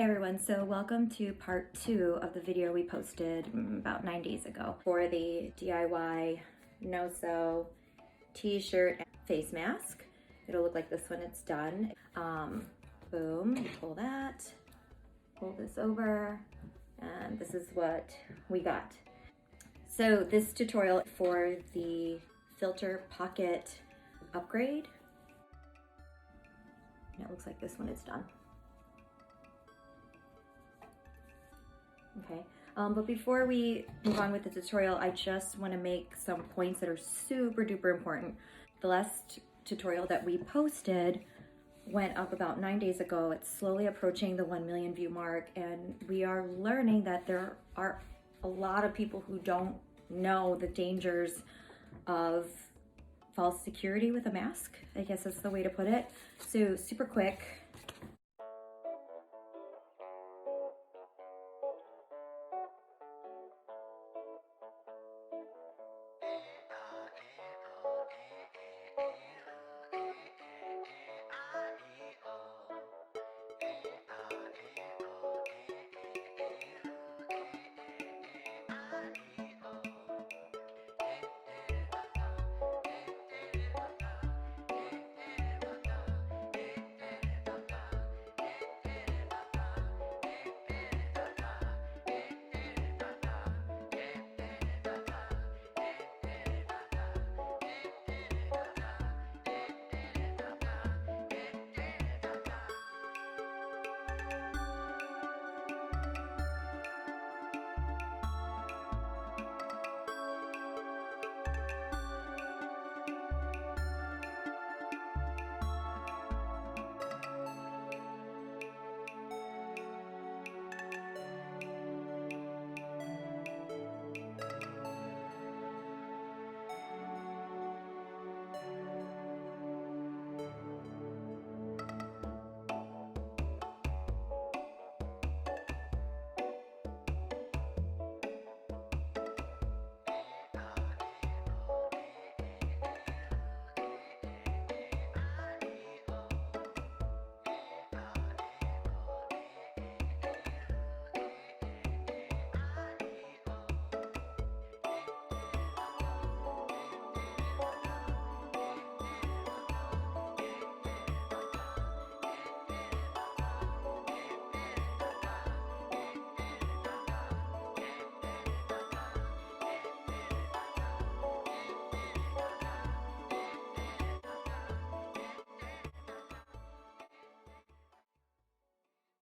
Hey everyone, so welcome to part 2 of the video we posted about 9 days ago for the DIY no-sew t-shirt and face mask. It'll look like this when it's done. Boom, you pull that, pull this over, and this is what we got. So this tutorial for the filter pocket upgrade. And it looks like this when it's done. Okay, but before we move on with the tutorial, I just want to make some points that are super duper important. The last tutorial that we posted went up about 9 days ago. It's slowly approaching the 1 million view mark, and we are learning that there are a lot of people who don't know the dangers of false security with a mask. I guess that's the way to put it. So super quick,